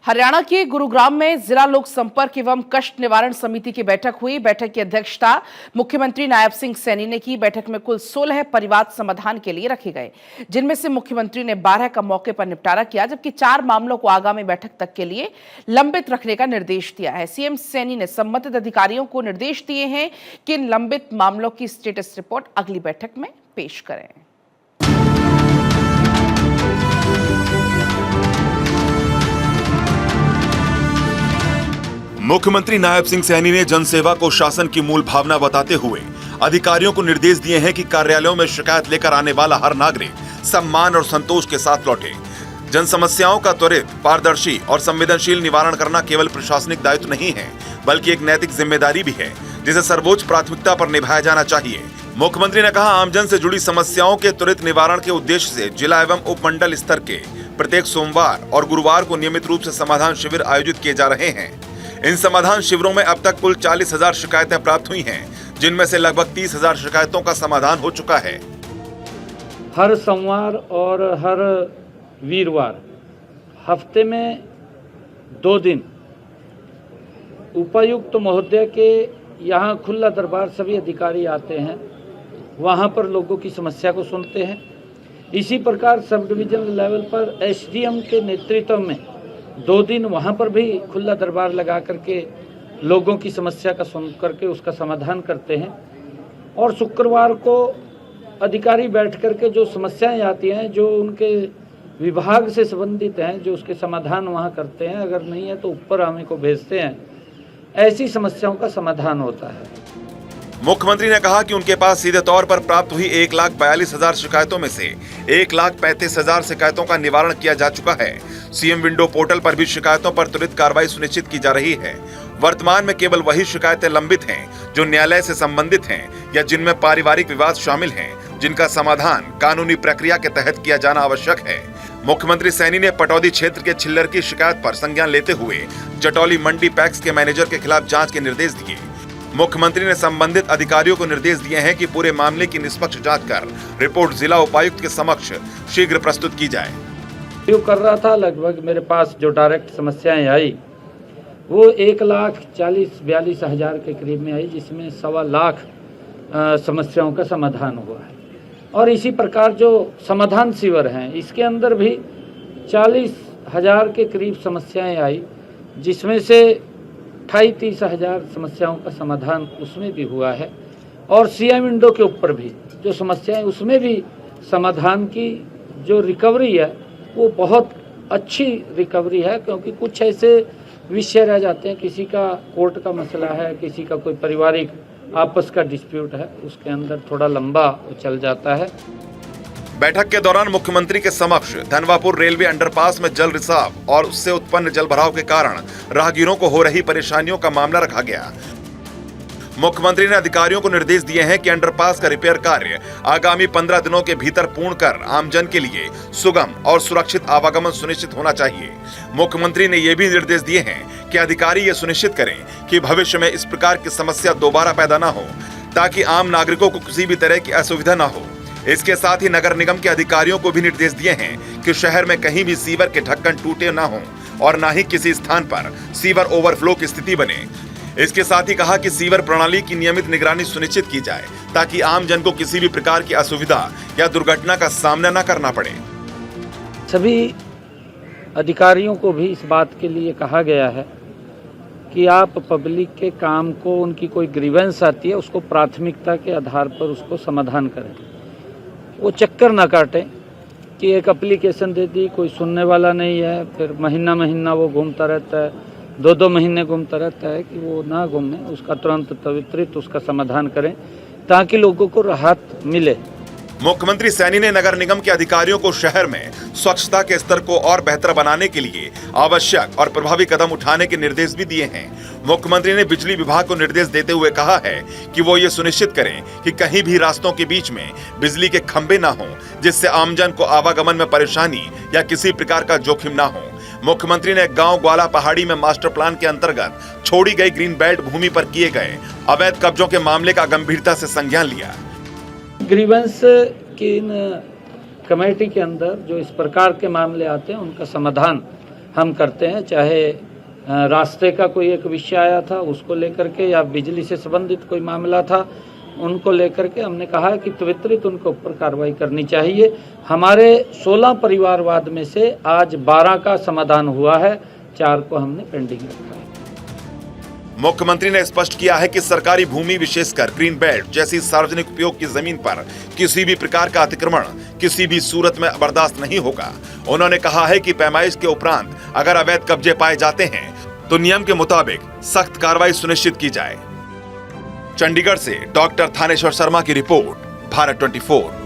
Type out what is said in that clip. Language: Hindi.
हरियाणा के गुरुग्राम में जिला लोक संपर्क एवं कष्ट निवारण समिति की बैठक हुई। बैठक की अध्यक्षता मुख्यमंत्री नायब सिंह सैनी ने की। बैठक में कुल 16 परिवाद समाधान के लिए रखे गए, जिनमें से मुख्यमंत्री ने 12 का मौके पर निपटारा किया, जबकि 4 मामलों को आगामी बैठक तक के लिए लंबित रखने का निर्देश दिया है। सीएम सैनी ने संबंधित अधिकारियों को निर्देश दिए हैं कि इन लंबित मामलों की स्टेटस रिपोर्ट अगली बैठक में पेश करें। मुख्यमंत्री नायब सिंह सैनी ने जनसेवा को शासन की मूल भावना बताते हुए अधिकारियों को निर्देश दिए हैं कि कार्यालयों में शिकायत लेकर आने वाला हर नागरिक सम्मान और संतोष के साथ लौटे। जन समस्याओं का त्वरित, पारदर्शी और संवेदनशील निवारण करना केवल प्रशासनिक दायित्व नहीं है, बल्कि एक नैतिक जिम्मेदारी भी है, जिसे सर्वोच्च प्राथमिकता पर निभाया जाना चाहिए। मुख्यमंत्री ने कहा, आमजन से जुड़ी समस्याओं के त्वरित निवारण के उद्देश्य से जिला एवं उपमंडल स्तर के प्रत्येक सोमवार और गुरुवार को नियमित रूप से समाधान शिविर आयोजित किए जा रहे हैं। इन समाधान शिविरों में अब तक कुल 40,000 शिकायतें प्राप्त हुई हैं, जिनमें से लगभग 30,000 शिकायतों का समाधान हो चुका है। हर सोमवार और हर वीरवार हफ्ते में 2 दिन उपायुक्त महोदय के यहाँ खुला दरबार सभी अधिकारी आते हैं, वहाँ पर लोगों की समस्या को सुनते हैं। इसी प्रकार सब डिवीजन लेवल पर एसडीएम के नेतृत्व में 2 दिन वहाँ पर भी खुला दरबार लगा करके लोगों की समस्या का सुन करके उसका समाधान करते हैं। और शुक्रवार को अधिकारी बैठ करके जो समस्याएं आती हैं, जो उनके विभाग से संबंधित हैं, जो उसके समाधान वहाँ करते हैं। अगर नहीं है तो ऊपर हमें को भेजते हैं। ऐसी समस्याओं का समाधान होता है। मुख्यमंत्री ने कहा कि उनके पास सीधे तौर पर प्राप्त हुई 1,42,000 शिकायतों में से 1,35,000 शिकायतों का निवारण किया जा चुका है। सीएम विंडो पोर्टल पर भी शिकायतों पर त्वरित कार्रवाई सुनिश्चित की जा रही है। वर्तमान में केवल वही शिकायतें लंबित हैं जो न्यायालय से संबंधित हैं या जिनमें पारिवारिक विवाद शामिल हैं, जिनका समाधान कानूनी प्रक्रिया के तहत किया जाना आवश्यक है। मुख्यमंत्री सैनी ने पटौदी क्षेत्र के छिल्लर की शिकायत पर संज्ञान लेते हुए जटौली मंडी पैक्स के मैनेजर के खिलाफ जाँच के निर्देश दिए। मुख्यमंत्री ने संबंधित अधिकारियों को निर्देश दिए हैं कि पूरे मामले की निष्पक्ष जांच कर रिपोर्ट जिला उपायुक्त के समक्ष शीघ्र प्रस्तुत की जाए। जो कर रहा था, लगभग मेरे पास जो डायरेक्ट समस्याएं आई वो 1,40,42,000 के करीब में आई, जिसमें 1.25 लाख समस्याओं का समाधान हुआ है। और इसी प्रकार जो समाधान शिविर हैं, इसके अंदर भी 40,000 के करीब समस्याएं आई, जिसमें से 28-30,000 समस्याओं का समाधान उसमें भी हुआ है। और सीएम विंडो के ऊपर भी जो समस्याएं, उसमें भी समाधान की जो रिकवरी है वो बहुत अच्छी रिकवरी है, क्योंकि कुछ ऐसे विषय रह जाते हैं, किसी का कोर्ट का मसला है, किसी का कोई पारिवारिक आपस का डिस्प्यूट है, उसके अंदर थोड़ा लंबा चल जाता है। बैठक के दौरान मुख्यमंत्री के समक्ष धनवापुर रेलवे अंडरपास में जल रिसाव और उससे उत्पन्न जल भराव के कारण राहगीरों को हो रही परेशानियों का मामला रखा गया। मुख्यमंत्री ने अधिकारियों को निर्देश दिए हैं कि अंडरपास का रिपेयर कार्य आगामी 15 दिनों के भीतर पूर्ण कर आमजन के लिए सुगम और सुरक्षित आवागमन सुनिश्चित होना चाहिए। मुख्यमंत्री ने यह भी निर्देश दिए हैं कि अधिकारी ये सुनिश्चित करें कि भविष्य में इस प्रकार की समस्या दोबारा पैदा न हो, ताकि आम नागरिकों को किसी भी तरह की असुविधा न हो। इसके साथ ही नगर निगम के अधिकारियों को भी निर्देश दिए हैं कि शहर में कहीं भी सीवर के ढक्कन टूटे न हों और न ही किसी स्थान पर सीवर ओवरफ्लो की स्थिति बने। इसके साथ ही कहा कि सीवर प्रणाली की नियमित निगरानी सुनिश्चित की जाए, ताकि आम जन को किसी भी प्रकार की असुविधा या दुर्घटना का सामना न करना पड़े। सभी अधिकारियों को भी इस बात के लिए कहा गया है कि आप पब्लिक के काम को, उनकी कोई ग्रीवेंस आती है, उसको प्राथमिकता के आधार पर उसको समाधान करें। वो चक्कर ना काटें कि एक एप्लीकेशन दे दी, कोई सुनने वाला नहीं है, फिर महीना महीना वो घूमता रहता है, 2-2 महीने घूमता रहता है, कि वो ना घूमे, उसका तुरंत त्वरित उसका समाधान करें, ताकि लोगों को राहत मिले। मुख्यमंत्री सैनी ने नगर निगम के अधिकारियों को शहर में स्वच्छता के स्तर को और बेहतर बनाने के लिए आवश्यक और प्रभावी कदम उठाने के निर्देश भी दिए हैं। मुख्यमंत्री ने बिजली विभाग को निर्देश देते हुए कहा है कि वो ये सुनिश्चित करें कि कहीं भी रास्तों के बीच में बिजली के खंभे न हों, जिससे आमजन को आवागमन में परेशानी या किसी प्रकार का जोखिम न हो। मुख्यमंत्री ने गांव ग्वाला पहाड़ी में मास्टर प्लान के अंतर्गत छोड़ी गई ग्रीन बेल्ट भूमि पर किए गए अवैध कब्जों के मामले का गंभीरता से संज्ञान लिया। ग्रीवेंस की इन कमेटी के अंदर जो इस प्रकार के मामले आते हैं, उनका समाधान हम करते हैं, चाहे रास्ते का कोई एक विषय आया था उसको लेकर के या बिजली से संबंधित कोई मामला था उनको लेकर के हमने कहा है कि त्वरित उनके ऊपर कार्रवाई करनी चाहिए। हमारे 16 परिवारवाद में से आज 12 का समाधान हुआ है, 4 को हमने पेंडिंग रखा है। मुख्यमंत्री ने स्पष्ट किया है कि सरकारी भूमि विशेषकर ग्रीन बेल्ट जैसी सार्वजनिक उपयोग की जमीन पर किसी भी प्रकार का अतिक्रमण किसी भी सूरत में बर्दाश्त नहीं होगा। उन्होंने कहा है कि पैमाइश के उपरांत अगर अवैध कब्जे पाए जाते हैं तो नियम के मुताबिक सख्त कार्रवाई सुनिश्चित की जाए। चंडीगढ़ से डॉक्टर थानेश्वर शर्मा की रिपोर्ट, भारत 24।